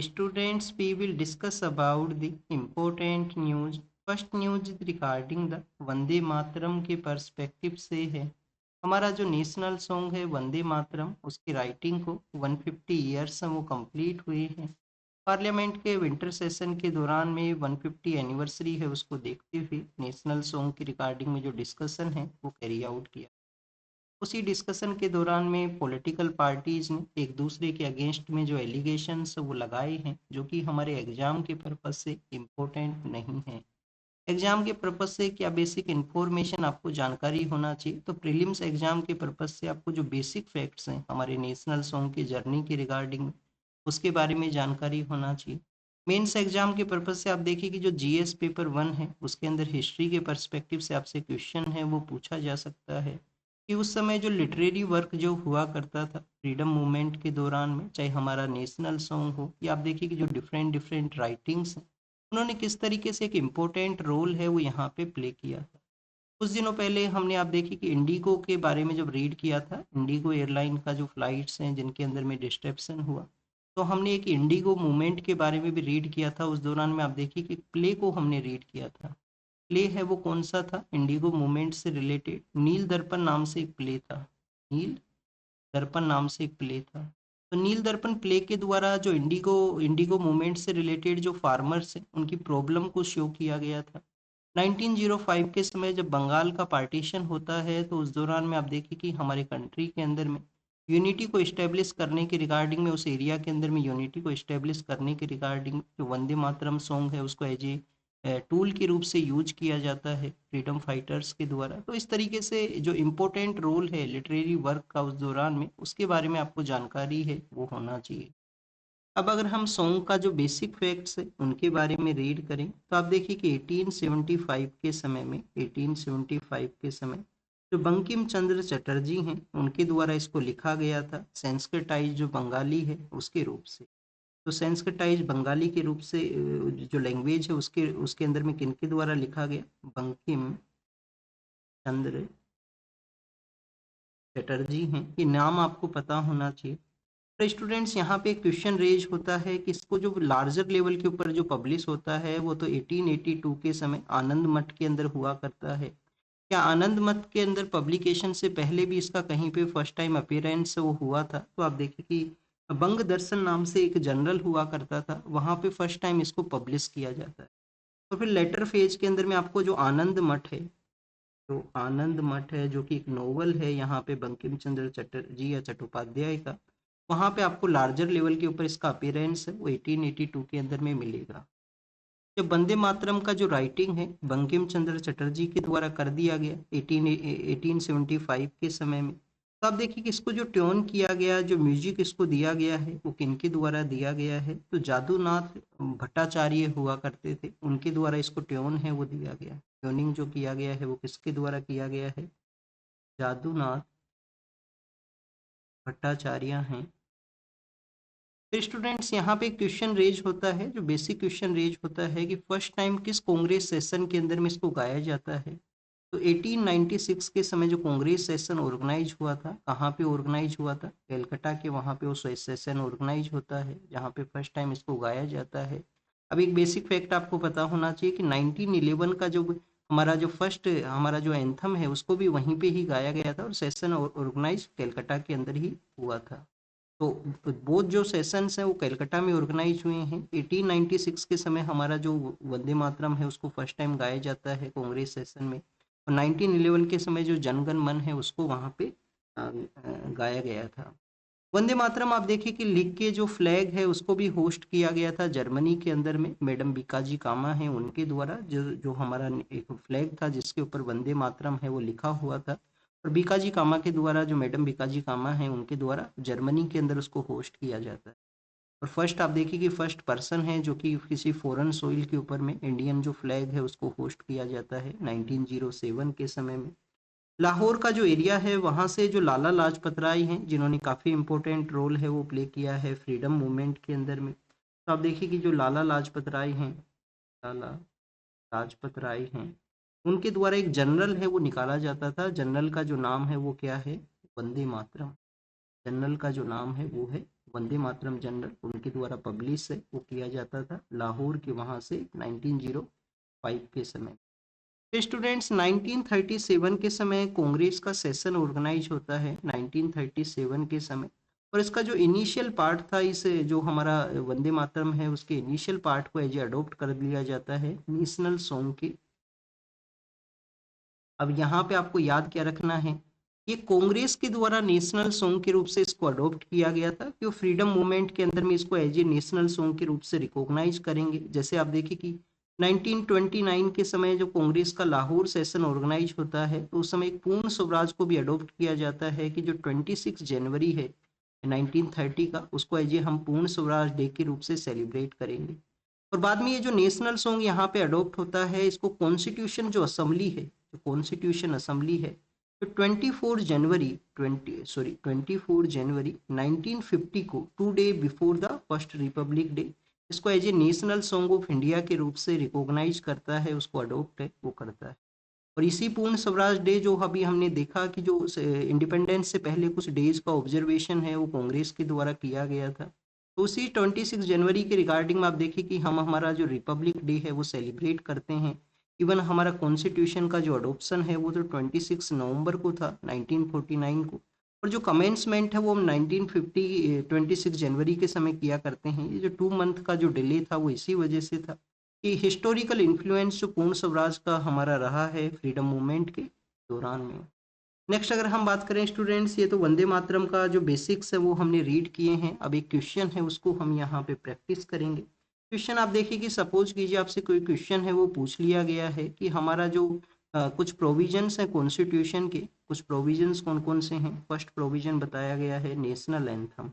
Students, we will discuss about the important news. First news is regarding the Vande Mataram के perspective से है। हमारा जो नेशनल सॉन्ग है वंदे मातरम, उसकी राइटिंग को 150 ईयर्स वो कंप्लीट हुए हैं। पार्लियामेंट के विंटर सेशन के दौरान में 150 एनिवर्सरी है, उसको देखते हुए नेशनल सॉन्ग की रिगार्डिंग में जो डिस्कशन है वो कैरी आउट किया। उसी डिस्कशन के दौरान में पॉलिटिकल पार्टीज ने एक दूसरे के अगेंस्ट में जो एलिगेशंस वो लगाए हैं, जो कि हमारे एग्जाम के पर्पज से इम्पोर्टेंट नहीं है। एग्जाम के पर्पज से क्या बेसिक इन्फॉर्मेशन आपको जानकारी होना चाहिए, तो प्रीलिम्स एग्जाम के पर्पज से आपको जो बेसिक फैक्ट्स हैं हमारे नेशनल सॉन्ग की जर्नी के रिगार्डिंग उसके बारे में जानकारी होना चाहिए। मेंस एग्जाम के पर्पज से आप देखिए कि जो जीएस पेपर 1 है उसके अंदर हिस्ट्री के पर्सपेक्टिव से आपसे क्वेश्चन है वो पूछा जा सकता है कि उस समय जो लिटरेरी वर्क जो हुआ करता था फ्रीडम मूवमेंट के दौरान में, चाहे हमारा नेशनल सॉन्ग हो या आप देखिए कि जो डिफरेंट डिफरेंट राइटिंग्स हैं, उन्होंने किस तरीके से एक इम्पोर्टेंट रोल है वो यहाँ पे प्ले किया था। कुछ दिनों पहले हमने आप देखी कि इंडिगो के बारे में जब रीड किया था, इंडिगो एयरलाइन का जो फ्लाइट्स हैं जिनके अंदर में डिस्ट्रप्शन हुआ, तो हमने एक इंडिगो मूवमेंट के बारे में भी रीड किया था। उस दौरान में आप देखिए कि प्ले को हमने रीड किया था। प्ले है वो कौन सा था, इंडिगो मूवमेंट से रिलेटेड नील दर्पण नाम से एक प्ले था। नील दर्पण नाम से एक प्ले था। तो नील दर्पण प्ले के द्वारा जो इंडिगो इंडिगो मूवमेंट से रिलेटेड जो फार्मर्स हैं उनकी प्रॉब्लम को शो किया गया था। 1905 के समय जब बंगाल का पार्टीशन होता है, तो उस दौरान में आप देखिए कि हमारे कंट्री के अंदर में यूनिटी को इस्टेब्लिश करने के रिगार्डिंग में, उस एरिया के अंदर में यूनिटी को इस्टेब्लिश करने के रिगार्डिंग जो वंदे मातरम सॉन्ग है उसको एज ए टूल के रूप से यूज किया जाता है फ्रीडम फाइटर्स के द्वारा। तो इस तरीके से जो इम्पोर्टेंट रोल है लिटरेरी वर्क का उस दौरान में, उसके बारे में आपको जानकारी है वो होना चाहिए। अब अगर हम सॉन्ग का जो बेसिक फैक्ट्स है उनके बारे में रीड करें, तो आप देखिए कि 1875 के समय में 1875 के समय जो बंकिम चंद्र चटर्जी हैं उनके द्वारा इसको लिखा गया था, संस्कृताइज जो बंगाली है उसके रूप से। तो संस्कृताइज बंगाली के रूप से जो लैंग्वेज है उसके उसके अंदर में किनके द्वारा लिखा गया, बंकिम चंद्र चटर्जी हैं। ये नाम आपको पता होना चाहिए। तो स्टूडेंट्स, यहाँ पे क्वेश्चन रेज होता है कि इसको जो लार्जर लेवल के ऊपर जो पब्लिश होता है वो तो 1882 के समय आनंद मठ के अंदर हुआ करता है। क्या आनंद मठ के अंदर पब्लिकेशन से पहले भी इसका कहीं पे फर्स्ट टाइम अपीयरेंस वो हुआ था? तो आप देखिए कि बंग दर्शन नाम से एक जर्नल हुआ करता था, वहाँ पे फर्स्ट टाइम इसको पब्लिश किया जाता है। तो फिर लेटर फेज के अंदर में आपको जो आनंद मठ है, तो आनंद मठ है जो कि एक नोवेल है यहाँ पे बंकिम चंद्र चटर्जी या चट्टोपाध्याय का, वहाँ पे आपको लार्जर लेवल के ऊपर इसका अपीयरेंस है वो 1882 के अंदर में मिलेगा। जब वंदे मातरम का जो राइटिंग है बंकिम चंद्र चटर्जी के द्वारा कर दिया गया 1875 के समय में, तो आप देखिए कि इसको जो ट्यून किया गया, जो म्यूजिक इसको दिया गया है वो किनके द्वारा दिया गया है, तो जादूनाथ भट्टाचार्य हुआ करते थे, उनके द्वारा इसको ट्यून है वो दिया गया। ट्यूनिंग जो किया गया है वो किसके द्वारा किया गया है, जादूनाथ भट्टाचार्य हैं। तो स्टूडेंट्स, यहाँ पे क्वेश्चन रेज होता है, जो बेसिक क्वेश्चन रेज होता है कि फर्स्ट टाइम किस कांग्रेस सेशन के अंदर में इसको गाया जाता है। तो 1896 के समय जो कांग्रेस सेशन ऑर्गेनाइज हुआ था, कहाँ पे ऑर्गेनाइज हुआ था, कलकत्ता के वहाँ पे वो सेशन ऑर्गेनाइज होता है जहाँ पे फर्स्ट टाइम इसको गाया जाता है। अब एक बेसिक फैक्ट आपको पता होना चाहिए कि 1911 का जो हमारा जो एंथम है उसको भी वहीं पे ही गाया गया था और सेशन ऑर्गेनाइज कलकत्ता के अंदर ही हुआ था। तो बोथ जो सेशंस हैं वो कलकत्ता में ऑर्गेनाइज हुए हैं। 1896 के समय हमारा जो वंदे मातरम है उसको फर्स्ट टाइम गाया जाता है कांग्रेस सेशन में, और 1911 के समय जो जनगण मन है उसको वहाँ पे गाया गया था। वंदे मातरम आप देखिए कि लिख के जो फ्लैग है उसको भी होस्ट किया गया था जर्मनी के अंदर में, मैडम बीकाजी कामा है उनके द्वारा, जो जो हमारा एक फ्लैग था जिसके ऊपर वंदे मातरम है वो लिखा हुआ था, और बीकाजी कामा के द्वारा, जो मैडम बीकाजी कामा है उनके द्वारा जर्मनी के अंदर उसको होस्ट किया जाता है। और फर्स्ट आप देखिए कि फर्स्ट पर्सन है जो कि किसी फॉरेन सोइल के ऊपर में इंडियन जो फ्लैग है उसको होस्ट किया जाता है 1907 के समय में। लाहौर का जो एरिया है वहाँ से जो लाला लाजपत राय हैं जिन्होंने काफ़ी इंपॉर्टेंट रोल है वो प्ले किया है फ्रीडम मूवमेंट के अंदर में। तो आप देखिए कि जो लाला लाजपत राय हैं, लाला लाजपत राय हैं, उनके द्वारा एक जनरल है वो निकाला जाता था। जनरल का जो नाम है वो क्या है, वंदे मातरम। जनरल का जो नाम है वो है वंदे मातरम जनरल उनके द्वारा पब्लिश है वो किया जाता था लाहौर के वहाँ से 1905 के समय। तो स्टूडेंट्स 1937 के समय कांग्रेस का सेशन ऑर्गेनाइज होता है 1937 के समय। और इसका जो इनिशियल पार्ट था, इस जो हमारा वंदे मातरम है उसके इनिशियल पार्ट को एज अडोप्ट कर लिया जाता है नेशनल सॉन्ग के। अब यहाँ पे आपको याद क्या रखना है, ये कांग्रेस के द्वारा नेशनल सॉन्ग के रूप से इसको अडॉप्ट किया गया था कि वो फ्रीडम मूवमेंट के अंदर में इसको एज ए नेशनल सॉन्ग के रूप से रिकॉग्नाइज करेंगे। जैसे आप देखिए कि 1929 के समय जो कांग्रेस का लाहौर सेशन ऑर्गेनाइज होता है तो उस समय एक पूर्ण स्वराज को भी अडॉप्ट किया जाता है कि जो 26 जनवरी है 1930 का, उसको एज ए हम पूर्ण स्वराज डे के रूप से सेलिब्रेट करेंगे। और बाद में ये जो नेशनल सॉन्ग यहाँ पे अडॉप्ट होता है, इसको कॉन्स्टिट्यूशन जो असेंबली है, जो कॉन्स्टिट्यूशन असेंबली है, तो 24 जनवरी 1950 को 2 day before the first republic day इसको as a national song of India के रूप से रिकॉग्नाइज करता है, उसको अडॉप्ट है वो करता है। और इसी पूर्ण स्वराज डे जो अभी हमने देखा कि जो इंडिपेंडेंस से पहले कुछ डेज का ऑब्जर्वेशन है वो कांग्रेस के द्वारा किया गया था, तो उसी 26 जनवरी के रिगार्डिंग में आप देखिए कि हम हमारा जो रिपब्लिक डे है वो सेलिब्रेट करते हैं। इवन हमारा कॉन्स्टिट्यूशन का जो अडोप्शन है वो तो 26 नवंबर को था 1949 को। और जो कमेंसमेंट है वो हम 1950 26 जनवरी के समय किया करते हैं। ये जो 2 मंथ का जो डिले था वो इसी वजह से था कि हिस्टोरिकल इन्फ्लुएंस जो पूर्ण स्वराज का हमारा रहा है फ्रीडम मूवमेंट के दौरान में। नेक्स्ट अगर हम बात करें स्टूडेंट्स, ये तो वंदे मातरम का जो बेसिक्स है वो हमने रीड किए हैं। अब एक क्वेश्चन है उसको हम यहाँ पे प्रैक्टिस करेंगे। क्वेश्चन आप देखिए कि सपोज कीजिए आपसे कोई क्वेश्चन है वो पूछ लिया गया है कि हमारा जो कुछ प्रोविजंस हैं कॉन्स्टिट्यूशन के, कुछ प्रोविजंस कौन कौन से हैं। फर्स्ट प्रोविजन बताया गया है नेशनल एंथम,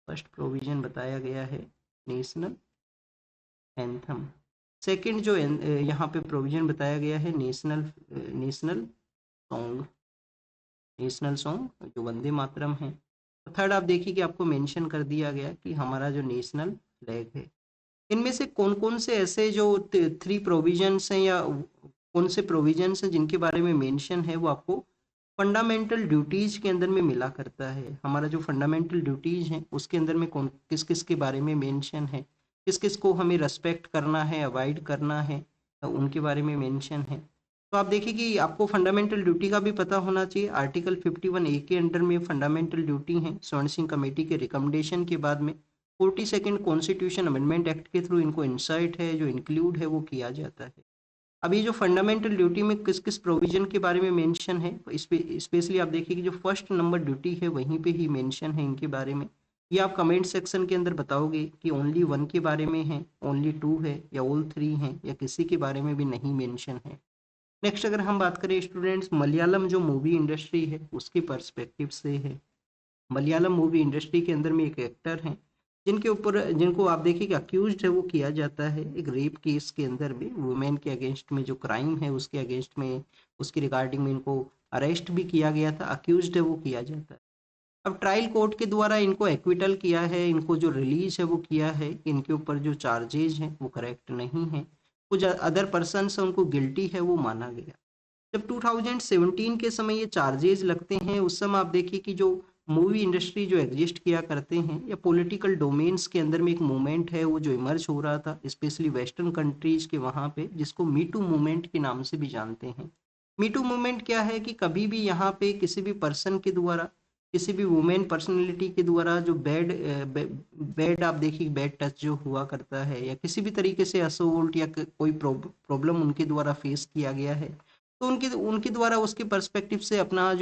फर्स्ट प्रोविजन बताया गया है नेशनल एंथम। सेकंड जो यहाँ पे प्रोविजन बताया गया है national national song, national song जो वंदे मातरम है। थर्ड आप देखिए कि आपको मेंशन कर दिया गया कि हमारा जो नेशनल फ्लैग है। इनमें से कौन कौन से ऐसे जो 3 प्रोविजंस हैं या कौन से प्रोविजंस हैं जिनके बारे में मेंशन है वो आपको फंडामेंटल ड्यूटीज के अंदर में मिला करता है। हमारा जो फंडामेंटल ड्यूटीज हैं उसके अंदर में कौन किस किस के बारे में मेंशन है, किस किस को हमें रेस्पेक्ट करना है, अवॉइड करना है, तो उनके बारे में मेंशन है। तो आप देखिए कि आपको फंडामेंटल ड्यूटी का भी पता होना चाहिए। आर्टिकल 51A के अंडर में फंडामेंटल ड्यूटी है, स्वर्ण सिंह कमेटी के रिकमेंडेशन के बाद में 42 कॉन्स्टिट्यूशन अमेंडमेंट एक्ट के थ्रू इनको इंसर्ट है, जो इंक्लूड है वो किया जाता है। अब ये जो फंडामेंटल ड्यूटी में किस किस प्रोविजन के बारे में मेंशन है, इस पे स्पेशली आप देखिए कि जो फर्स्ट नंबर ड्यूटी है वहीं पे ही मेंशन है इनके बारे में। ये आप कमेंट सेक्शन के अंदर बताओगे कि ओनली 1 के बारे में है, ओनली 2 है, या ऑल 3 हैं, या किसी के बारे में भी नहीं मेंशन है। नेक्स्ट अगर हम बात करें स्टूडेंट्स, मलयालम जो मूवी इंडस्ट्री है उसके पर्सपेक्टिव से है। मलयालम मूवी इंडस्ट्री के अंदर में एक एक्टर हैं जिनके ऊपर जिनको आप देखिए कि अक्यूज्ड है वो किया जाता है एक रेप केस के अंदर में, वुमेन के अगेंस्ट में जो क्राइम है उसके अगेंस्ट में, उसकी रिगार्डिंग में इनको अरेस्ट भी किया गया था, अक्यूज्ड है वो किया जाता है। अब ट्रायल कोर्ट के द्वारा इनको एक्विटल किया है, इनको जो रिलीज है वो किया है, इनके ऊपर जो चार्जेज हैं वो करेक्ट नहीं है, कुछ अदर पर्सन उनको गिल्टी है वो माना गया। जब 2017 के समय ये चार्जेस लगते हैं उस समय आप देखिए कि जो मूवी इंडस्ट्री जो एग्जिस्ट किया करते हैं या पॉलिटिकल डोमेन्स के अंदर में एक मूवमेंट है वो जो इमर्ज हो रहा था स्पेशली वेस्टर्न कंट्रीज के वहाँ पे, जिसको मीटू मूवमेंट के नाम से भी जानते हैं। मीटू मूवमेंट क्या है कि कभी भी यहाँ पे किसी भी पर्सन के द्वारा, किसी भी वुमेन पर्सनैलिटी के द्वारा जो बैड आप देखिए बैड टच जो हुआ करता है या किसी भी तरीके से असोल्ट या कोई प्रॉब्लम उनके द्वारा फेस किया गया है, तो उनके उनके द्वारा उसके पर्सपेक्टिव से अपना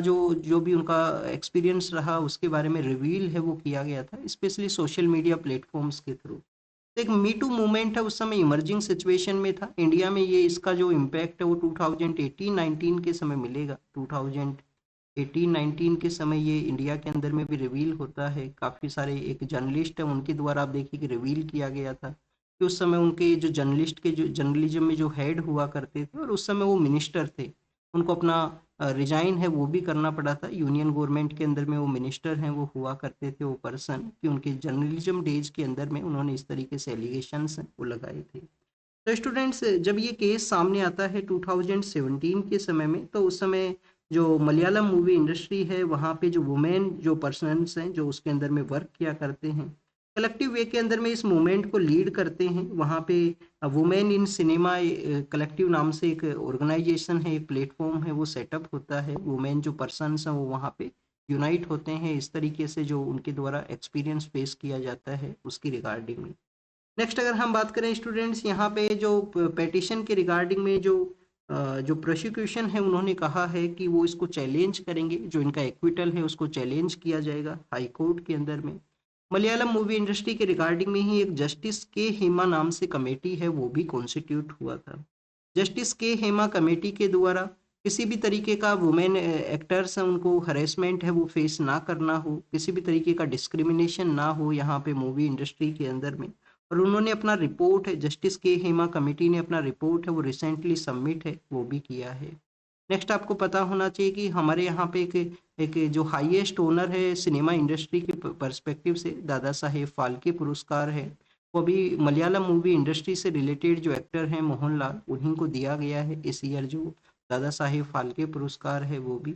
जो जो भी उनका एक्सपीरियंस रहा उसके बारे में रिवील है वो किया गया था, स्पेशली सोशल मीडिया प्लेटफॉर्म्स के थ्रू। तो एक मीटू मूवमेंट है उस समय इमर्जिंग सिचुएशन में था इंडिया में, ये इसका जो इम्पैक्ट है वो 2018-19 के समय मिलेगा। 2018-19 के समय ये इंडिया के अंदर में भी रिवील होता है। काफ़ी सारे एक जर्नलिस्ट है उनके द्वारा आप देखिए कि रिवील किया गया था कि उस समय उनके जो जर्नलिस्ट के जो जर्नलिज्म में जो हेड हुआ करते थे और उस समय वो मिनिस्टर थे, उनको अपना रिजाइन है वो भी करना पड़ा था। यूनियन गवर्नमेंट के अंदर में वो मिनिस्टर हैं, वो हुआ करते थे वो पर्सन कि उनके जर्नलिज्म डेज के अंदर में उन्होंने इस तरीके से एलिगेशंस वो लगाए थे। तो स्टूडेंट्स जब ये केस सामने आता है 2017 के समय में, तो उस समय जो मलयालम मूवी इंडस्ट्री है वहाँ पे जो वुमेन जो पर्सन्स हैं जो उसके अंदर में वर्क किया करते हैं, कलेक्टिव वे के अंदर में इस मूवमेंट को लीड करते हैं। वहाँ पे वुमेन इन सिनेमा कलेक्टिव नाम से एक ऑर्गेनाइजेशन है, एक प्लेटफॉर्म है, वो सेटअप होता है। वुमेन जो पर्सन्स हैं वो वहाँ पे यूनाइट होते हैं। इस तरीके से जो उनके द्वारा एक्सपीरियंस पेश किया जाता है उसकी रिगार्डिंग में। नेक्स्ट अगर हम बात करें स्टूडेंट्स, यहाँ पे जो पेटिशन के रिगार्डिंग में जो प्रोसिक्यूशन है उन्होंने कहा है कि वो इसको चैलेंज करेंगे, जो इनका एक्विटल है उसको चैलेंज किया जाएगा हाई कोर्ट के अंदर में। मलयालम मूवी इंडस्ट्री के रिगार्डिंग में ही एक जस्टिस के हेमा नाम से कमेटी है वो भी कॉन्स्टिट्यूट हुआ था। जस्टिस के हेमा कमेटी के द्वारा किसी भी तरीके का वुमेन एक्टर्स हैं उनको हरेसमेंट है वो फेस ना करना हो, किसी भी तरीके का डिस्क्रिमिनेशन ना हो यहाँ पे मूवी इंडस्ट्री के अंदर में। और उन्होंने अपना रिपोर्ट है, जस्टिस के हेमा कमेटी ने अपना रिपोर्ट है वो रिसेंटली सबमिट है वो भी किया है। नेक्स्ट आपको पता होना चाहिए कि हमारे यहाँ पे एक जो हाईएस्ट ओनर है सिनेमा इंडस्ट्री के पर्सपेक्टिव से दादा साहेब फाल्के पुरस्कार है, वो अभी मलयालम मूवी इंडस्ट्री से रिलेटेड जो एक्टर हैं मोहनलाल उन्हीं को दिया गया है इस ईयर जो दादा साहेब फाल्के पुरस्कार है वो भी।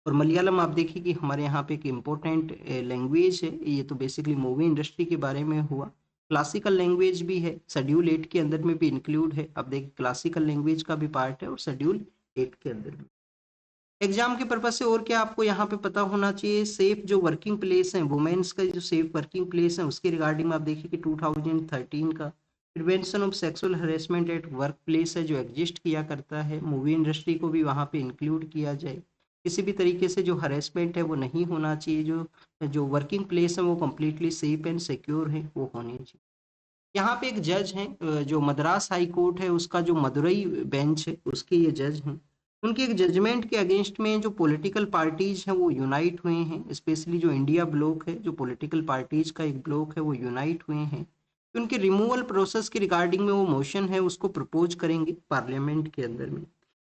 और मलयालम आप देखिए कि हमारे यहाँ पे एक इम्पोर्टेंट लैंग्वेज है, ये तो बेसिकली मूवी इंडस्ट्री के बारे में हुआ। क्लासिकल लैंग्वेज भी है, शेड्यूल 8 के अंदर में भी इंक्लूड है। अब देखिए क्लासिकल लैंग्वेज का भी पार्ट है और शेड्यूल 8 के अंदर में। एग्जाम के पर्पज से और क्या आपको यहाँ पे पता होना चाहिए, सेफ जो वर्किंग प्लेस है वुमेन्स का जो सेफ वर्किंग प्लेस है उसके रिगार्डिंग में आप देखिए कि 2013 का prevention of sexual harassment at work place है जो एग्जिस्ट किया करता है, मूवी इंडस्ट्री को भी वहाँ पे इंक्लूड किया जाए। किसी भी तरीके से जो हरेसमेंट है वो नहीं होना चाहिए, जो जो वर्किंग प्लेस है वो कम्प्लीटली सेफ एंड सिक्योर है वो होनी चाहिए। यहाँ पे एक जज हैं जो मद्रास हाई कोर्ट है उसका जो मदुरई बेंच है उसके ये जज हैं। उनके एक जजमेंट के अगेंस्ट में जो पॉलिटिकल पार्टीज हैं वो यूनाइट हुए हैं, स्पेशली जो इंडिया ब्लॉक है जो पॉलिटिकल पार्टीज का एक ब्लॉक है वो यूनाइट हुए हैं। उनके रिमूवल प्रोसेस के रिगार्डिंग में वो मोशन है उसको प्रपोज करेंगे पार्लियामेंट के अंदर में।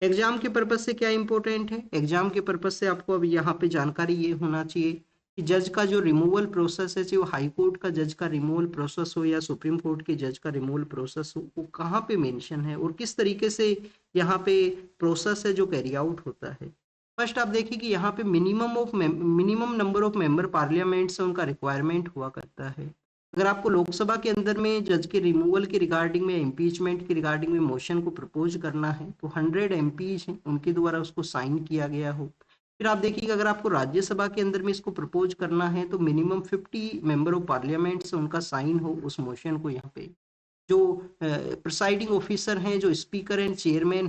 एग्जाम के पर्पज से क्या इंपॉर्टेंट है, एग्जाम के पर्पज से आपको अब यहाँ पे जानकारी ये होना चाहिए कि जज का जो रिमूवल प्रोसेस है, चाहे वो हाई कोर्ट का जज का रिमूवल प्रोसेस हो या सुप्रीम कोर्ट के जज का रिमूवल प्रोसेस हो, वो कहाँ पे मेंशन है और किस तरीके से यहाँ पे प्रोसेस है जो कैरी आउट होता है। फर्स्ट आप देखिए कि यहाँ पे minimum number of member parliament से उनका रिक्वायरमेंट हुआ करता है। अगर आपको लोकसभा के अंदर में जज के रिमूवल के रिगार्डिंग में इम्पीचमेंट के रिगार्डिंग में मोशन को प्रपोज करना है तो 100 एमपीज हैं उनके द्वारा उसको साइन किया गया हो। फिर आप देखिए कि अगर आपको राज्यसभा के अंदर में इसको प्रपोज करना है तो मिनिमम 50 मेंबर ऑफ पार्लियामेंट से उनका साइन हो उस मोशन को। यहाँ पे जो प्रिसाइडिंग ऑफिसर हैं जो स्पीकर एंड चेयरमैन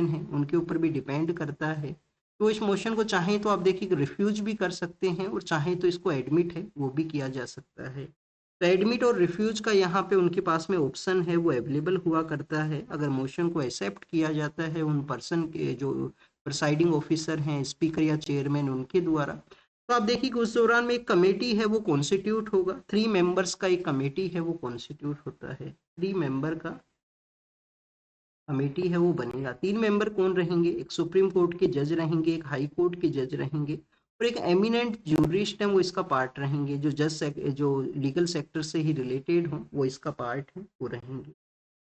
हैं उनके ऊपर भी डिपेंड करता है। तो इस मोशन को चाहें तो आप देखिए रिफ्यूज भी कर सकते हैं और चाहें तो इसको एडमिट है वो भी किया जा सकता है। तो एडमिट और रिफ्यूज का यहाँ पे उनके पास में ऑप्शन है वो अवेलेबल हुआ करता है। अगर मोशन को एक्सेप्ट किया जाता है उन पर्सन के जो प्रिसाइडिंग ऑफिसर हैं स्पीकर या चेयरमैन उनके द्वारा, तो आप देखिए कि उस दौरान में एक कमेटी है वो कॉन्स्टिट्यूट होगा, 3 मेंबर्स का एक कमेटी है वो कॉन्स्टिट्यूट होता है, 3 मेंबर का कमेटी है वो बनेगा। 3 मेंबर कौन रहेंगे, एक सुप्रीम कोर्ट के जज रहेंगे, एक हाई कोर्ट के जज रहेंगे और एक एमिनेंट जूरिस्ट है वो इसका पार्ट रहेंगे, जो लीगल सेक्टर से ही रिलेटेड हो वो इसका पार्ट है वो रहेंगे।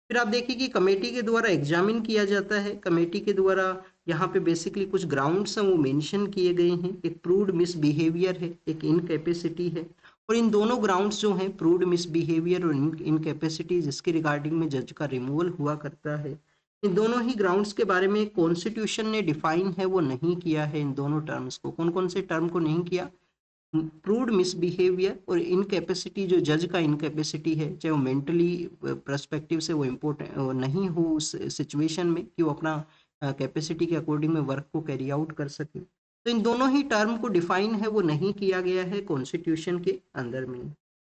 फिर आप देखिए कि कमेटी के द्वारा एग्जामिन किया जाता है, कमेटी के द्वारा यहाँ पे बेसिकली कुछ ग्राउंड्स हैं वो मेंशन किए गए हैं, एक प्रूव्ड मिसबिहेवियर है, एक इनकैपेसिटी है। और इन दोनों ग्राउंड्स जो हैं प्रूव्ड मिसबिहेवियर और इनकैपेसिटी जिसके रिगार्डिंग में जज का रिमूवल हुआ करता है, इन दोनों ही ग्राउंड्स के बारे में कॉन्स्टिट्यूशन ने डिफाइन है वो नहीं किया है। इन दोनों टर्म्स को कौन कौन से टर्म को नहीं किया, प्रूव्ड मिसबिहेवियर और इनकैपेसिटी, जो जज का इनकैपेसिटी है चाहे वो मेंटली पर्सपेक्टिव से वो इम्पोर्टेंट नहीं हो उस सिचुएशन में कि वो अपना कैपेसिटी के अकॉर्डिंग में वर्क को कैरी आउट कर सके, तो इन दोनों ही टर्म को डिफाइन है वो नहीं किया गया है कॉन्स्टिट्यूशन के अंदर में।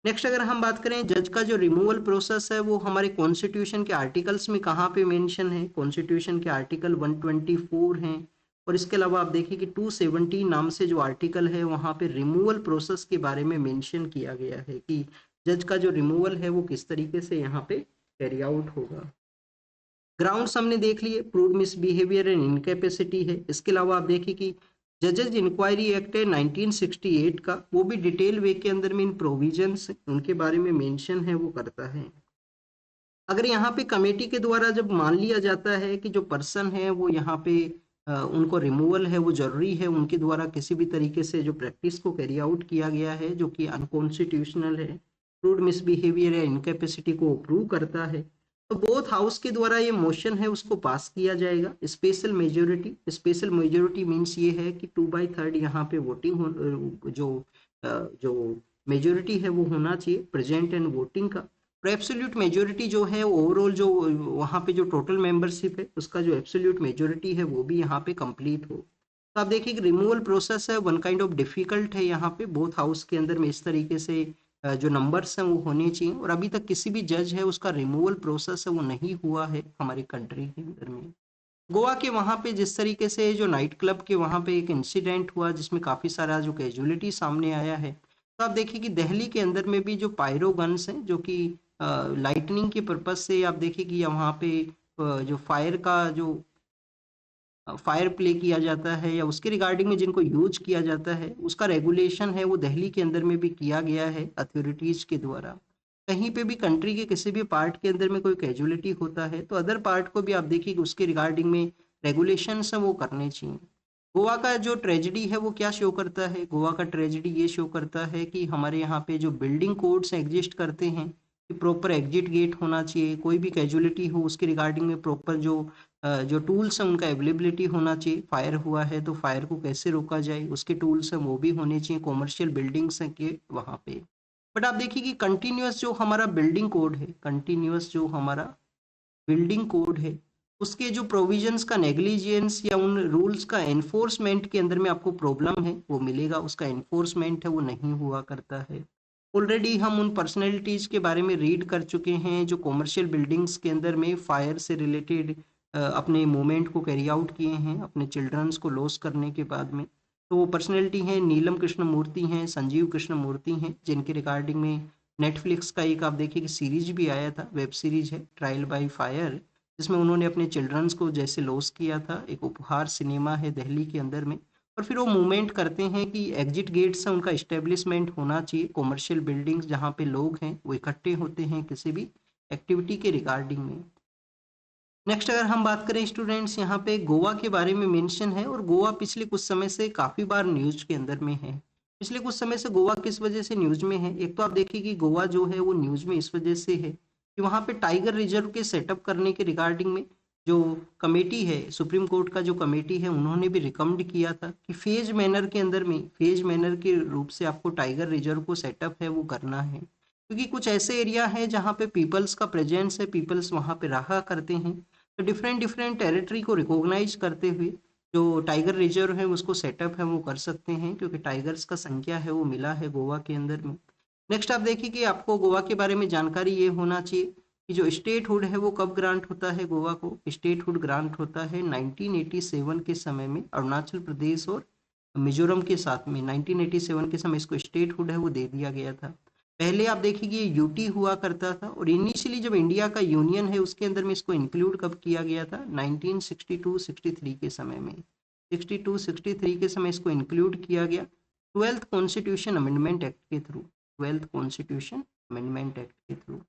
नेक्स्ट अगर हम बात करें जज का जो रिमूवल प्रोसेस है वो हमारे कॉन्स्टिट्यूशन के आर्टिकल्स में कहाँ पे मेंशन है, कॉन्स्टिट्यूशन के आर्टिकल 124 हैं और इसके अलावा आप देखिए कि 217 नाम से जो आर्टिकल है वहाँ पे रिमूवल प्रोसेस के बारे में मेंशन किया गया है कि जज का जो रिमूवल है वो किस तरीके से यहाँ पे कैरी आउट होगा। ग्राउंड्स हमने देख लिए, प्रूव्ड मिसबिहेवियर एंड इनकैपेसिटी है। इसके अलावा आप देखिए कि जजेज इंक्वायरी एक्ट है 1968 का, वो भी डिटेल वे के अंदर में इन प्रोविजंस उनके बारे में मेंशन है वो करता है। अगर यहाँ पे कमेटी के द्वारा जब मान लिया जाता है कि जो पर्सन है वो यहाँ पे उनको रिमूवल है वो ज़रूरी है, उनके द्वारा किसी भी तरीके से जो प्रैक्टिस को कैरी आउट किया गया है जो कि अनकॉन्स्टिट्यूशनल है, क्रूड मिसबिहेवियर या इनकैपेसिटी को अप्रूव करता है, तो बोथ हाउस के द्वारा ये मोशन है उसको पास किया जाएगा। स्पेशल मेजोरिटी मीन्स ये है कि 2/3 यहाँ पे वोटिंग हो, जो मेजोरिटी है वो होना चाहिए प्रेजेंट एंड वोटिंग का। और एब्सोल्यूट मेजोरिटी जो है ओवरऑल जो वहाँ पे जो टोटल मेंबरशिप है उसका जो एब्सोल्यूट मेजोरिटी है वो भी यहाँ पे कंप्लीट हो। तो आप देखिए कि रिमूवल प्रोसेस है वन काइंड ऑफ डिफिकल्ट है यहाँ पे बोथ हाउस के अंदर में, इस तरीके से जो नंबर्स हैं वो होने चाहिए, और अभी तक किसी भी जज है उसका रिमूवल प्रोसेस है वो नहीं हुआ है हमारी कंट्री के अंदर में। गोवा के वहाँ पे जिस तरीके से जो नाइट क्लब के वहाँ पे एक इंसिडेंट हुआ जिसमें काफ़ी सारा जो कैजुअलिटी सामने आया है, तो आप देखिए कि दिल्ली के अंदर में भी जो पायरो गन्स हैं जो कि लाइटनिंग के पर्पज से आप देखिए कि वहाँ पे जो फायर का जो फायर प्ले किया जाता है या उसके रिगार्डिंग में जिनको यूज किया जाता है उसका रेगुलेशन है वो दिल्ली के अंदर में भी किया गया है अथॉरिटीज के द्वारा। कहीं पे भी कंट्री के किसी भी पार्ट के अंदर में कोई कैजुअलिटी होता है तो अदर पार्ट को भी आप देखिए कि उसके रिगार्डिंग में रेगुलेशंस हैं वो करने चाहिए। गोवा का जो ट्रेजेडी है वो क्या शो करता है, गोवा का ट्रेजेडी ये शो करता है कि हमारे यहाँ पे जो बिल्डिंग कोड्स एग्जिस्ट करते हैं कि प्रॉपर एग्जिट गेट होना चाहिए, कोई भी कैजुअलिटी हो उसके रिगार्डिंग में प्रॉपर जो टूल्स हैं उनका अवेलेबिलिटी होना चाहिए। फायर हुआ है तो फायर को कैसे रोका जाए उसके टूल्स हैं वो भी होने चाहिए कॉमर्शियल बिल्डिंग्स हैं के वहाँ पे। बट आप देखिए कि कंटिन्यूअस जो हमारा बिल्डिंग कोड है, कंटिन्यूअस जो हमारा बिल्डिंग कोड है उसके जो प्रोविजंस का नेग्लिजेंस या उन रूल्स का एनफोर्समेंट के अंदर में आपको प्रॉब्लम है वो मिलेगा, उसका एनफोर्समेंट है वो नहीं हुआ करता है। ऑलरेडी हम उन पर्सनैलिटीज के बारे में रीड कर चुके हैं जो कॉमर्शियल बिल्डिंग्स के अंदर में फायर से रिलेटेड अपने मूवमेंट को कैरी आउट किए हैं अपने चिल्ड्रंस को लॉस करने के बाद में। तो वो पर्सनैलिटी हैं नीलम कृष्ण मूर्ति हैं, संजीव कृष्ण मूर्ति हैं, जिनके रिगार्डिंग में नेटफ्लिक्स का एक आप देखिए कि सीरीज भी आया था, वेब सीरीज है ट्रायल बाय फायर, जिसमें उन्होंने अपने चिल्ड्रंस को जैसे लॉस किया था। एक उपहार सिनेमा है दिल्ली के अंदर में, और फिर वो मूवमेंट करते हैं कि एग्जिट गेट से उनका इस्टेब्लिशमेंट होना चाहिए, कॉमर्शियल बिल्डिंग्स जहाँ पे लोग हैं वो इकट्ठे होते हैं किसी भी एक्टिविटी के रिगार्डिंग में। नेक्स्ट अगर हम बात करें स्टूडेंट्स, यहाँ पे गोवा के बारे में मेंशन है, और गोवा पिछले कुछ समय से काफ़ी बार न्यूज के अंदर में है। पिछले कुछ समय से गोवा किस वजह से न्यूज में है, एक तो आप देखिए कि गोवा जो है वो न्यूज में इस वजह से है कि वहाँ पे टाइगर रिजर्व के सेटअप करने के रिगार्डिंग में जो कमेटी है, सुप्रीम कोर्ट का जो कमेटी है, उन्होंने भी रिकमेंड किया था कि फेज मैनर के अंदर में, फेज मैनर के रूप से आपको टाइगर रिजर्व को सेटअप है वो करना है, क्योंकि कुछ ऐसे एरिया है जहाँ पे पीपल्स का प्रेजेंस है, पीपल्स वहाँ पे रहा करते हैं। तो डिफरेंट डिफरेंट टेरिटरी को रिकॉग्नाइज करते हुए जो टाइगर रिजर्व है उसको सेटअप है वो कर सकते हैं, क्योंकि टाइगर्स का संख्या है वो मिला है गोवा के अंदर में। नेक्स्ट आप देखिए कि आपको गोवा के बारे में जानकारी ये होना चाहिए कि जो स्टेटहुड है वो कब ग्रांट होता है गोवा को। स्टेटहुड ग्रांट होता है 1987 के समय में अरुणाचल प्रदेश और मिजोरम के साथ में। 1987 के समय इसको स्टेटहुड है वो दे दिया गया था। पहले आप देखिए कि ये यूटी हुआ करता था, और इनिशियली जब इंडिया का यूनियन है उसके अंदर में इसको इंक्लूड कब किया गया था, 1962-63 के समय में। 62-63 के समय इसको इंक्लूड किया गया 12th कॉन्स्टिट्यूशन अमेंडमेंट एक्ट के through, 12th constitution amendment act के थ्रू।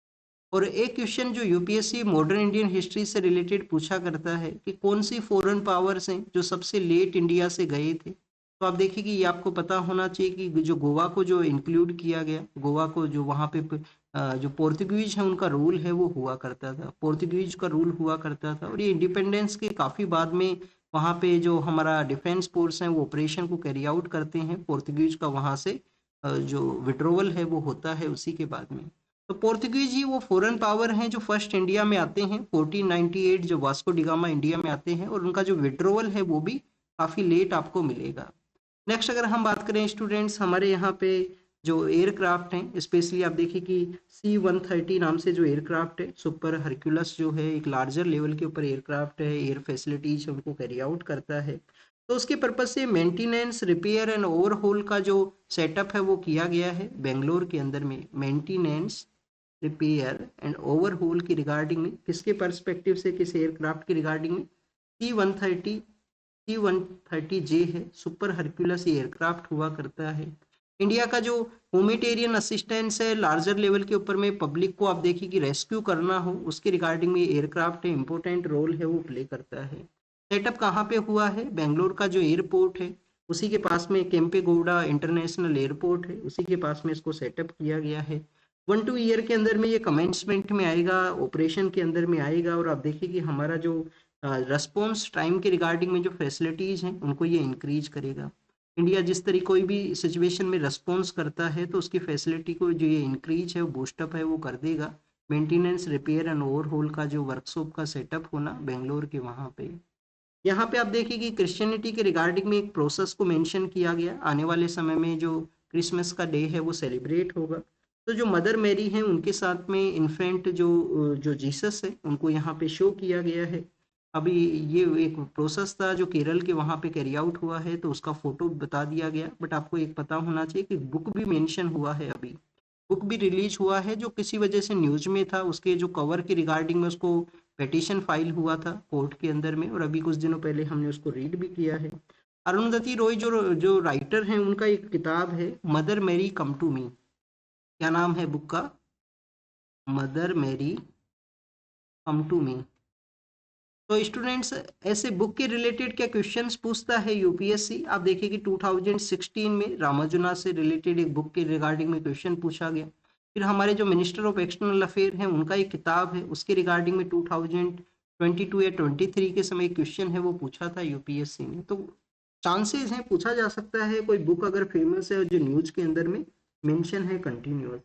और एक क्वेश्चन जो यूपीएससी मॉडर्न इंडियन हिस्ट्री से रिलेटेड पूछा करता है कि कौन सी फॉरेन पावर्स हैं जो सबसे लेट इंडिया से गए थे, तो आप देखिए कि ये आपको पता होना चाहिए कि जो गोवा को जो इंक्लूड किया गया, गोवा को जो वहाँ पे जो पोर्तुगीज है उनका रूल है वो हुआ करता था, पोर्तुगीज का रूल हुआ करता था, और ये इंडिपेंडेंस के काफ़ी बाद में वहाँ पे जो हमारा डिफेंस फोर्स है वो ऑपरेशन को कैरी आउट करते हैं, पोर्तुगीज का वहाँ से जो विड्रोवल है वो होता है उसी के बाद में। तो पोर्तुगीज ही वो फॉरेन पावर हैं जो फर्स्ट इंडिया में आते हैं 1498, जो वास्को डिगामा इंडिया में आते हैं, और उनका जो विड्रोवल है वो भी काफ़ी लेट आपको मिलेगा। नेक्स्ट अगर हम बात करें स्टूडेंट्स, हमारे यहाँ पे जो एयरक्राफ्ट हैं, स्पेशली आप देखिए कि C-130 नाम से जो एयरक्राफ्ट है, सुपर हरक्यूलस जो है एक लार्जर लेवल के ऊपर एयरक्राफ्ट है, एयर फैसिलिटीज उनको कैरी आउट करता है। तो उसके पर्पज से मेंटेनेंस, रिपेयर एंड ओवरहोल का जो सेटअप है वो किया गया है बेंगलोर के अंदर में। मेंटेनेंस, रिपेयर एंड ओवरहोल की रिगार्डिंग में किसके पर्सपेक्टिव से, किस एयरक्राफ्ट की रिगार्डिंग में, C-130 है, सुपर हरक्यूलस एयरक्राफ्ट हुआ करता है। इंडिया का जो ह्यूमैनिटेरियन असिस्टेंस है लार्जर लेवल के ऊपर में, पब्लिक को आप देखिए कि रेस्क्यू करना हो उसके रिगार्डिंग में एयरक्राफ्ट है, इंपॉर्टेंट रोल है वो प्ले करता है। सेटअप कहाँ पे हुआ है? बेंगलोर का जो एयरपोर्ट है उसी के पास में केम्पेगौड़ा इंटरनेशनल एयरपोर्ट है, उसी के पास में इसको सेटअप किया गया है। 1-2 ईयर के अंदर में ये कमेंसमेंट में आएगा, ऑपरेशन के अंदर में आएगा। और आप देखिए कि हमारा जो रिस्पॉन्स टाइम के रिगार्डिंग में जो फैसिलिटीज़ हैं उनको ये इंक्रीज करेगा। इंडिया जिस तरीके कोई भी सिचुएशन में रिस्पॉन्स करता है तो उसकी फैसिलिटी को जो ये इंक्रीज है वो बूस्टअप है वो कर देगा। मेंटेनेंस, रिपेयर एंड ओवरहोल का जो वर्कशॉप का सेटअप होना बेंगलोर के वहाँ पे। यहाँ पे आप देखिए कि क्रिश्चियनिटी के रिगार्डिंग में एक प्रोसेस को मेंशन किया गया। आने वाले समय में जो क्रिसमस का डे है वो सेलिब्रेट होगा। तो जो मदर मैरी हैं उनके साथ में इन्फेंट जो जीसस है उनको यहाँ पे शो किया गया है। अभी ये एक प्रोसेस था जो केरल के वहाँ पे कैरी आउट हुआ है तो उसका फोटो बता दिया गया। बट आपको एक पता होना चाहिए कि बुक भी मेंशन हुआ है, अभी बुक भी रिलीज हुआ है जो किसी वजह से न्यूज में था। उसके जो कवर के रिगार्डिंग में उसको पिटीशन फाइल हुआ था कोर्ट के अंदर में, और अभी कुछ दिनों पहले हमने उसको रीड भी किया है। अरुंधति रॉय जो जो राइटर हैं उनका एक किताब है Mother Mary come to me. क्या नाम है बुक का? Mother Mary come to me. तो स्टूडेंट्स, ऐसे बुक के रिलेटेड क्या क्वेश्चंस पूछता है यूपीएससी? आप देखिए कि 2016 में रामानुजा से रिलेटेड एक बुक के रिगार्डिंग में क्वेश्चन पूछा गया। फिर हमारे जो मिनिस्टर ऑफ एक्सटर्नल अफेयर हैं उनका एक किताब है, उसके रिगार्डिंग में 2022 या 23 के समय क्वेश्चन है वो पूछा था यूपीएससी ने। तो चांसेस हैं पूछा जा सकता है कोई बुक अगर फेमस है और जो न्यूज के अंदर में मेंशन है कंटिन्यूअस।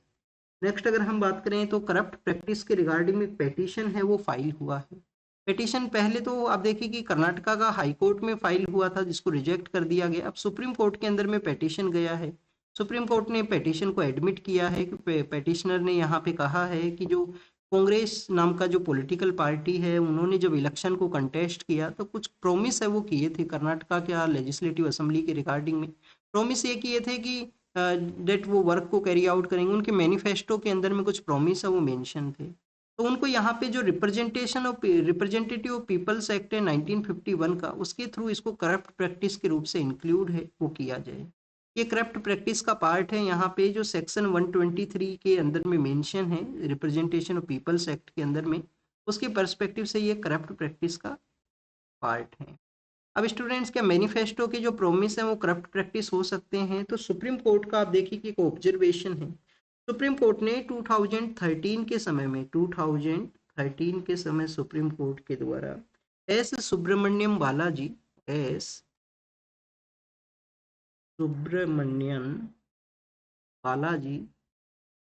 नेक्स्ट अगर हम बात करें तो करप्ट प्रैक्टिस के रिगार्डिंग में पेटिशन है वो फाइल हुआ है। पिटीशन पहले तो आप देखिए कि कर्नाटका का हाई कोर्ट में फाइल हुआ था जिसको रिजेक्ट कर दिया गया। अब सुप्रीम कोर्ट के अंदर में पिटीशन गया है। सुप्रीम कोर्ट ने पिटीशन को एडमिट किया है कि पिटिशनर ने यहाँ पे कहा है कि जो कांग्रेस नाम का जो पॉलिटिकल पार्टी है उन्होंने जब इलेक्शन को कंटेस्ट किया तो कुछ प्रॉमिस है वो किए थे कर्नाटका के लेजिस्लेटिव असेंबली के रिगार्डिंग में। प्रॉमिस ये किए थे कि डेट वो वर्क को कैरी आउट करेंगे। उनके मैनिफेस्टो के अंदर में कुछ प्रॉमिस है वो मेंशन थे। तो उनको यहाँ पे जो रिप्रेजेंटेटिव ऑफ पीपल्स एक्ट है 1951 का, उसके थ्रू इसको करप्ट प्रैक्टिस के रूप से इंक्लूड है वो किया जाए। ये करप्ट प्रैक्टिस का पार्ट है। यहाँ पे जो सेक्शन 123 के अंदर में मेंशन है रिप्रेजेंटेशन ऑफ पीपल्स एक्ट के अंदर में, उसके पर्सपेक्टिव से ये करप्ट प्रैक्टिस का पार्ट है। अब स्टूडेंट्स, क्या मैनिफेस्टो के जो प्रॉमिस हैं वो करप्ट प्रैक्टिस हो सकते हैं? तो सुप्रीम कोर्ट का आप देखिए कि एक ऑब्जर्वेशन है। सुप्रीम कोर्ट ने 2013 के समय में 2013 के समय सुप्रीम कोर्ट के द्वारा S Subramaniam Balaji, S Subramanian Balaji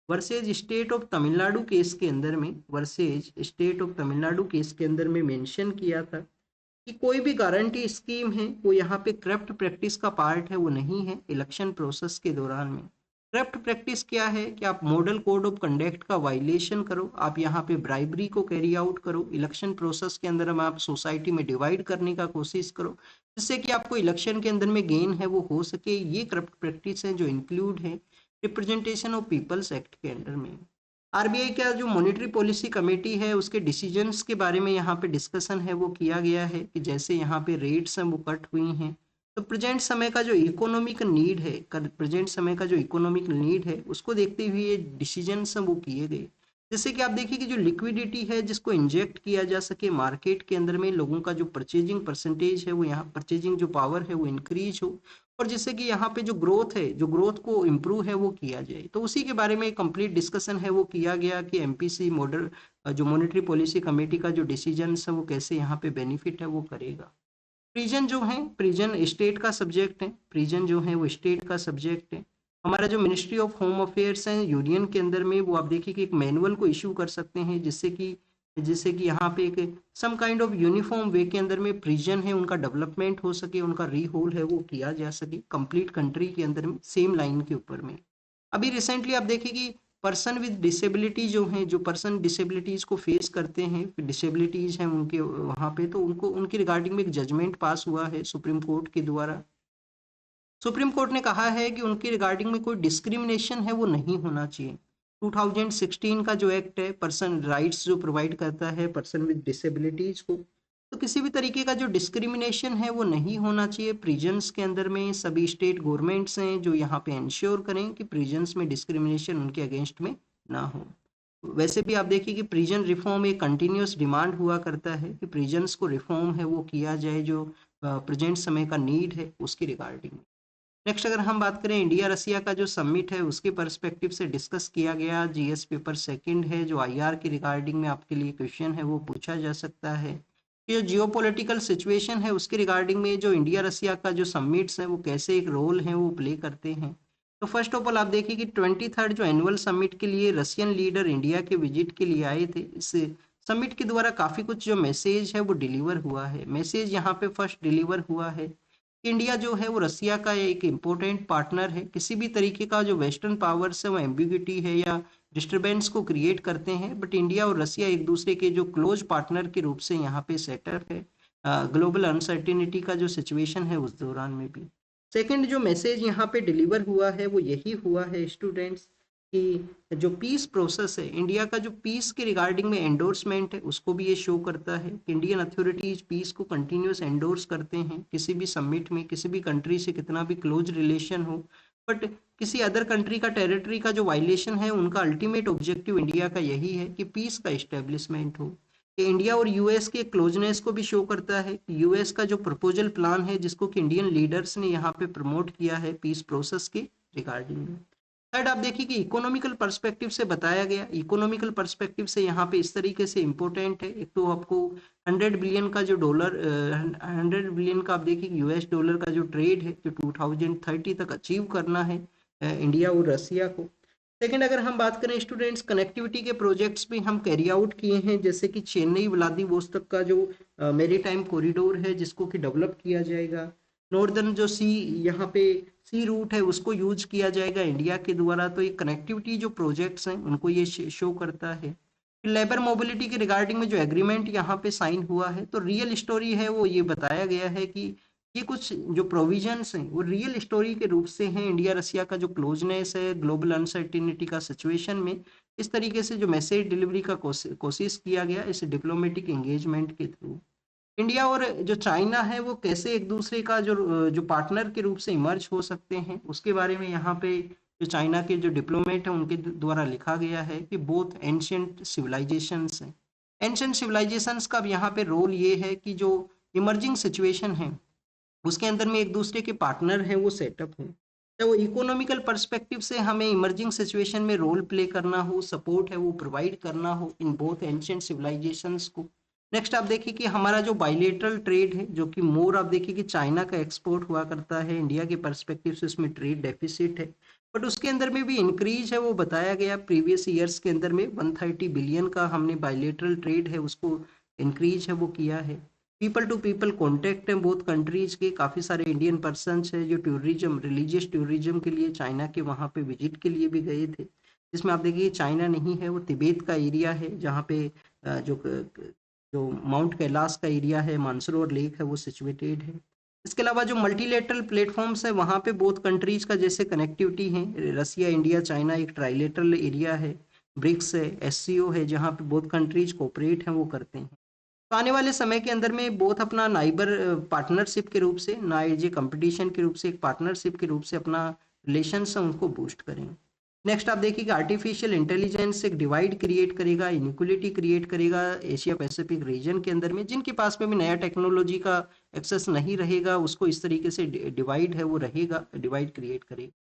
versus state of Tamil Nadu case के अंदर में, versus state of Tamil Nadu case के अंदर में मेंशन किया था कि कोई भी गारंटी स्कीम है वो यहाँ पे करप्ट प्रैक्टिस का पार्ट है वो नहीं है इलेक्शन प्रोसेस के दौरान में। करप्ट प्रैक्टिस क्या है कि आप मॉडल कोड ऑफ कंडक्ट का वायलेशन करो, आप यहाँ पे ब्राइबरी को कैरी आउट करो, इलेक्शन प्रोसेस के अंदर आप सोसाइटी में डिवाइड करने का कोशिश करो जिससे कि आपको इलेक्शन के अंदर में गेन है वो हो सके। ये करप्ट प्रैक्टिस है जो इंक्लूड है रिप्रेजेंटेशन ऑफ पीपल्स एक्ट के अंडर में। आरबीआई का जो मॉनेटरी पॉलिसी कमेटी है उसके डिसीजंस के बारे में यहाँ पे डिस्कशन है वो किया गया है कि जैसे यहाँ पे रेट्स हैं वो कट हुई हैं तो प्रेजेंट समय का जो इकोनॉमिक नीड है, प्रेजेंट समय का जो इकोनॉमिक नीड है उसको देखते हुए ये डिसीजंस हैं वो किए गए। जैसे कि आप देखिए कि जो लिक्विडिटी है जिसको इंजेक्ट किया जा सके मार्केट के अंदर में, लोगों का जो परचेजिंग परसेंटेज है वो यहाँ परचेजिंग जो पावर है वो इंक्रीज हो, और जिससे कि यहाँ पे जो ग्रोथ है, जो ग्रोथ को इम्प्रूव है वो किया जाए। तो उसी के बारे में कंप्लीट डिस्कशन है वो किया गया कि एमपीसी मॉडल जो मॉनेटरी पॉलिसी कमेटी का जो डिसीजन है वो कैसे यहाँ पे बेनिफिट है वो करेगा। प्रिजन जो है, प्रिजन स्टेट का सब्जेक्ट है, प्रिजन जो है वो स्टेट का सब्जेक्ट है। हमारा जो मिनिस्ट्री ऑफ होम अफेयर्स है यूनियन के अंदर में, वो आप देखिए कि एक मैनुअल को इशू कर सकते हैं जिससे कि यहाँ पे एक सम काइंड ऑफ यूनिफॉर्म वे के अंदर में प्रिजन है उनका डेवलपमेंट हो सके, उनका रीहोल है वो किया जा सके कंप्लीट कंट्री के अंदर में सेम लाइन के ऊपर में। अभी रिसेंटली आप देखिए कि पर्सन विद डिसेबिलिटी जो हैं, जो पर्सन डिसेबिलिटीज़ को फेस करते हैं, डिसेबिलिटीज़ हैं उनके वहाँ पे, तो उनको उनकी रिगार्डिंग में एक जजमेंट पास हुआ है सुप्रीम कोर्ट के द्वारा। सुप्रीम कोर्ट ने कहा है कि उनकी रिगार्डिंग में कोई डिस्क्रिमिनेशन है वो नहीं होना चाहिए। 2016 का जो एक्ट है पर्सन राइट्स जो प्रोवाइड करता है पर्सन विद डिसेबिलिटीज को, तो किसी भी तरीके का जो डिस्क्रिमिनेशन है वो नहीं होना चाहिए प्रिजन्स के अंदर में। सभी स्टेट गवर्नमेंट्स हैं जो यहाँ पे इंश्योर करें कि प्रिजन्स में डिस्क्रिमिनेशन उनके अगेंस्ट में ना हो। वैसे भी आप देखिए कि प्रिजन रिफॉर्म एक कंटिन्यूअस डिमांड हुआ करता है कि प्रिजन्स को रिफॉर्म है वो किया जाए, जो प्रेजेंट समय का नीड है उसकी रिगार्डिंग। नेक्स्ट अगर हम बात करें इंडिया रसिया का जो समिट है उसके पर्सपेक्टिव से डिस्कस किया गया, जीएस पेपर सेकंड है जो आईआर की रिगार्डिंग में आपके लिए क्वेश्चन है वो पूछा जा सकता है। ये जो जियोपॉलिटिकल सिचुएशन है उसके रिगार्डिंग में जो इंडिया रसिया का जो समिट्स हैं वो कैसे एक रोल है वो प्ले करते हैं। तो फर्स्ट ऑफ ऑल आप देखिए कि 23rd जो एनुअल समिट के लिए रशियन लीडर इंडिया के विजिट के लिए आए थे। इस समिट के द्वारा काफ़ी कुछ जो मैसेज है वो डिलीवर हुआ है। मैसेज यहाँ पे फर्स्ट डिलीवर हुआ है, इंडिया जो है वो रसिया का एक इम्पोर्टेंट पार्टनर है। किसी भी तरीके का जो वेस्टर्न पावर्स है वो एम्बिग्यूटी है या डिस्टरबेंस को क्रिएट करते हैं, बट इंडिया और रसिया एक दूसरे के जो क्लोज पार्टनर के रूप से यहाँ पे सेटअप है ग्लोबल अनसर्टिनिटी का जो सिचुएशन है उस दौरान में भी। सेकंड जो मैसेज यहाँ पे डिलीवर हुआ है वो यही हुआ है स्टूडेंट्स कि जो पीस प्रोसेस है, इंडिया का जो पीस के रिगार्डिंग में एंडोर्समेंट है उसको भी ये शो करता है कि इंडियन अथॉरिटीज पीस को कंटिन्यूस एंडोर्स करते हैं। किसी भी समिट में किसी भी कंट्री से कितना भी क्लोज रिलेशन हो, बट किसी अदर कंट्री का टेरिटरी का जो वायलेशन है उनका अल्टीमेट ऑब्जेक्टिव इंडिया का यही है कि पीस का इस्टेब्लिशमेंट हो। ये इंडिया और यूएस के क्लोजनेस को भी शो करता है। यूएस का जो प्रपोजल प्लान है जिसको कि इंडियन लीडर्स ने यहाँ पे प्रमोट किया है पीस प्रोसेस के रिगार्डिंग में। थर्ड आप देखिए कि इकोनॉमिकल पर्सपेक्टिव से बताया गया, इकोनॉमिकल पर्सपेक्टिव से यहाँ पे इस तरीके से इंपॉर्टेंट है। एक तो आपको 100 बिलियन का जो डॉलर 100 बिलियन का आप देखिए यूएस डॉलर का जो ट्रेड है जो 2030 तक अचीव करना है इंडिया और रसिया को। सेकंड अगर हम बात करें स्टूडेंट्स, कनेक्टिविटी के प्रोजेक्ट्स भी हम कैरी आउट किए हैं, जैसे कि चेन्नई व्लादिवोस्तोक का जो मेरीटाइम कॉरिडोर है जिसको कि डेवलप किया जाएगा। नॉर्दर्न जो सी यहाँ पे सी रूट है उसको यूज किया जाएगा इंडिया के द्वारा। तो ये कनेक्टिविटी जो प्रोजेक्ट्स हैं उनको ये शो करता है। लेबर मोबिलिटी के रिगार्डिंग में जो एग्रीमेंट यहाँ पे साइन हुआ है, तो रियल स्टोरी है वो ये बताया गया है कि ये कुछ जो प्रोविजंस हैं वो रियल स्टोरी के रूप से हैं। इंडिया रसिया का जो क्लोजनेस है ग्लोबल अनसर्टिनिटी का सिचुएशन में, इस तरीके से जो मैसेज डिलीवरी का कोशिश किया गया इस डिप्लोमेटिक एंगेजमेंट के थ्रू। इंडिया और जो चाइना है वो कैसे एक दूसरे का जो जो पार्टनर के रूप से इमर्ज हो सकते हैं उसके बारे में यहाँ पे जो चाइना के जो डिप्लोमेट हैं उनके द्वारा लिखा गया है कि बोथ एंशियंट सिविलाइजेशंस हैं। एंशियंट सिविलाइजेशंस का अब यहाँ पे रोल ये है कि जो इमर्जिंग सिचुएशन है उसके अंदर में एक दूसरे के पार्टनर हैं वो सेटअप हो, चाहे वो इकोनॉमिकल पर्सपेक्टिव से हमें इमर्जिंग सिचुएशन में रोल प्ले करना हो, सपोर्ट है वो प्रोवाइड करना हो इन बोथ एंशियंट सिविलाइजेशंस को। नेक्स्ट आप देखिए कि हमारा जो बाइलेटरल ट्रेड है जो कि मोर आप देखिए कि चाइना का एक्सपोर्ट हुआ करता है, इंडिया के पर्सपेक्टिव से उसमें ट्रेड डेफिसिट है, बट उसके अंदर में भी इंक्रीज है वो बताया गया। प्रीवियस ईयर्स के अंदर में 130 बिलियन का हमने बाइलेटरल ट्रेड है उसको इंक्रीज है वो किया है। पीपल टू पीपल कॉन्टेक्ट हैं बोथ कंट्रीज के, काफ़ी सारे इंडियन पर्सनस हैं जो टूरिज्म रिलीजियस टूरिज्म के लिए चाइना के वहाँ पे विजिट के लिए भी गए थे। जिसमें आप देखिए चाइना नहीं है वो तिब्बत का एरिया है जहाँ पे जो माउंट कैलाश का एरिया है, मानसरोवर लेक है वो सिचुएटेड है। इसके अलावा जो मल्टीलेटरल प्लेटफॉर्म्स है वहाँ पे बोथ कंट्रीज का जैसे कनेक्टिविटी है, रसिया इंडिया चाइना एक ट्राइलेटरल एरिया है, ब्रिक्स है, एससीओ है जहाँ पे बोथ कंट्रीज कोऑपरेट हैं वो करते हैं। तो आने वाले समय के अंदर में बोथ अपना नाइबर पार्टनरशिप के रूप से, ना ये कंपटीशन के रूप से, एक पार्टनरशिप के रूप से अपना रिलेशंस है उनको बूस्ट करेंगे। नेक्स्ट आप देखिए कि आर्टिफिशियल इंटेलिजेंस एक डिवाइड क्रिएट करेगा, इनइक्वलिटी क्रिएट करेगा एशिया पैसिफिक रीजन के अंदर में। जिनके पास में भी नया टेक्नोलॉजी का एक्सेस नहीं रहेगा उसको इस तरीके से डिवाइड है वो रहेगा, डिवाइड क्रिएट करेगा।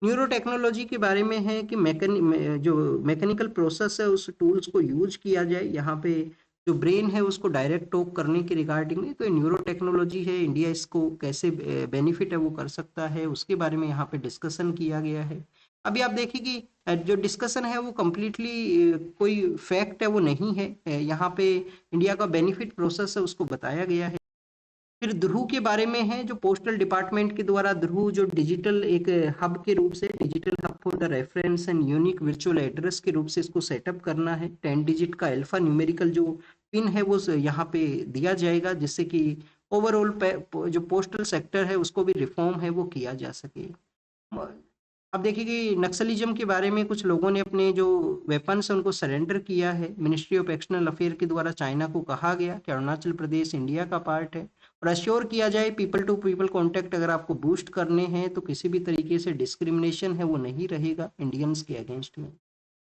न्यूरो टेक्नोलॉजी के बारे में है कि जो मैकेनिकल प्रोसेस है उस टूल्स को यूज किया जाए यहाँ पे, जो ब्रेन है उसको डायरेक्ट टॉक करने के रिगार्डिंग में। तो न्यूरो टेक्नोलॉजी है, इंडिया इसको कैसे बेनिफिट है वो कर सकता है उसके बारे में यहाँ पे डिस्कशन किया गया है। अभी आप देखिए कि जो डिस्कशन है वो कम्प्लीटली कोई फैक्ट है वो नहीं है, यहाँ पे इंडिया का बेनिफिट प्रोसेस है उसको बताया गया है। फिर ध्रुव के बारे में है, जो पोस्टल डिपार्टमेंट के द्वारा ध्रुव जो डिजिटल एक हब के रूप से, digital hub for the reference and unique virtual address के रूप से इसको सेटअप करना है। 10 डिजिट का अल्फा न्यूमेरिकल जो पिन है वो यहाँ पे दिया जाएगा जिससे कि ओवरऑल जो पोस्टल सेक्टर है उसको भी रिफॉर्म है वो किया जा सके। अब देखिए कि नक्सलिज्म के बारे में कुछ लोगों ने अपने जो वेपन्स हैं उनको सरेंडर किया है। मिनिस्ट्री ऑफ एक्सटर्नल अफेयर के द्वारा चाइना को कहा गया कि अरुणाचल प्रदेश इंडिया का पार्ट है और अश्योर किया जाए पीपल टू पीपल कॉन्टैक्ट अगर आपको बूस्ट करने हैं तो किसी भी तरीके से डिस्क्रिमिनेशन है वो नहीं रहेगा इंडियंस के अगेंस्ट में।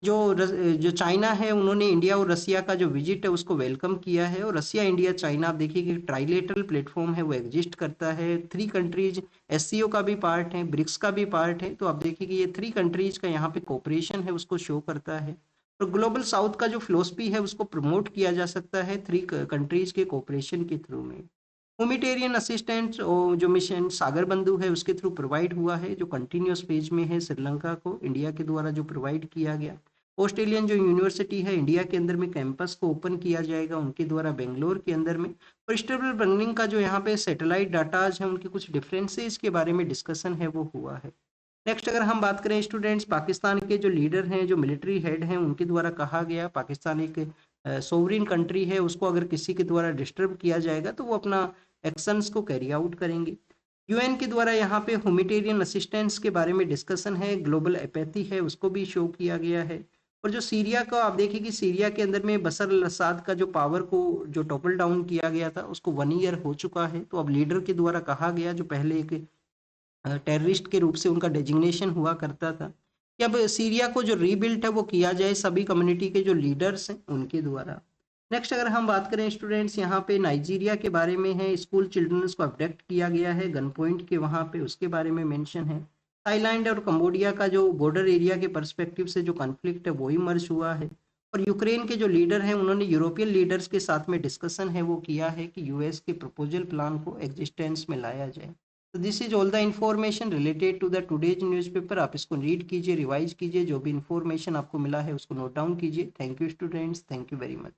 जो चाइना है उन्होंने इंडिया और रसिया का जो विजिट है उसको वेलकम किया है, और रसिया इंडिया चाइना आप देखिए कि ट्राइलेटरल प्लेटफॉर्म है वो एग्जिस्ट करता है। 3 कंट्रीज एससीओ का भी पार्ट है, ब्रिक्स का भी पार्ट है, तो आप देखिए कि ये 3 कंट्रीज का यहाँ पे कोऑपरेशन है उसको शो करता है। और ग्लोबल साउथ का जो फिलोसफी है उसको प्रमोट किया जा सकता है 3 कंट्रीज के कोऑपरेशन के थ्रू में। ह्यूमैनिटेरियन असिस्टेंस और जो मिशन सागर बंधु है उसके थ्रू प्रोवाइड हुआ है, जो कंटिन्यूस फेज में है श्रीलंका को इंडिया के द्वारा जो प्रोवाइड किया गया। ऑस्ट्रेलियन जो यूनिवर्सिटी है इंडिया के अंदर में कैंपस को ओपन किया जाएगा उनके द्वारा बेंगलोर के अंदर में। और स्टेबल बर्निंग का जो यहाँ पे सैटेलाइट डाटाज है उनके कुछ डिफरेंसेस के बारे में डिस्कशन है वो हुआ है। नेक्स्ट अगर हम बात करें स्टूडेंट्स, पाकिस्तान के जो लीडर हैं जो मिलिट्री हेड हैं उनके द्वारा कहा गया पाकिस्तान एक सोवरिन कंट्री है, उसको अगर किसी के द्वारा डिस्टर्ब किया जाएगा तो वो अपना एक्शंस को कैरी आउट करेंगे। यूएन के द्वारा यहाँ पे ह्यूमैनिटेरियन असिस्टेंस के बारे में डिस्कशन है, ग्लोबल एपैथी है उसको भी शो किया गया है। और जो सीरिया का आप देखिए कि सीरिया के अंदर में बशर अल असद का जो पावर को जो टॉपल डाउन किया गया था उसको 1 ईयर हो चुका है, तो अब लीडर के द्वारा कहा गया जो पहले एक टेररिस्ट के रूप से उनका डेजिग्नेशन हुआ करता था कि अब सीरिया को जो रीबिल्ट है वो किया जाए सभी कम्युनिटी के जो लीडर्स हैं उनके द्वारा। नेक्स्ट अगर हम बात करें स्टूडेंट्स, यहाँ पे नाइजीरिया के बारे में है, स्कूल चिल्ड्रंस को अबडक्ट किया गया है गन पॉइंट के वहाँ पे, उसके बारे में मेंशन है। थाईलैंड और कंबोडिया का जो बॉर्डर एरिया के पर्सपेक्टिव से जो कॉन्फ्लिक्ट है वही मर्ज हुआ है। और यूक्रेन के जो लीडर हैं उन्होंने यूरोपियन लीडर्स के साथ में डिस्कशन है वो किया है कि यूएस के प्रपोजल प्लान को एग्जिस्टेंस में लाया जाए। तो this is all the information related to the today's newspaper. आप इसको रीड कीजिए, रिवाइज कीजिए, जो भी इन्फॉर्मेशन आपको मिला है उसको नोट डाउन कीजिए। Thank you students, thank you very much.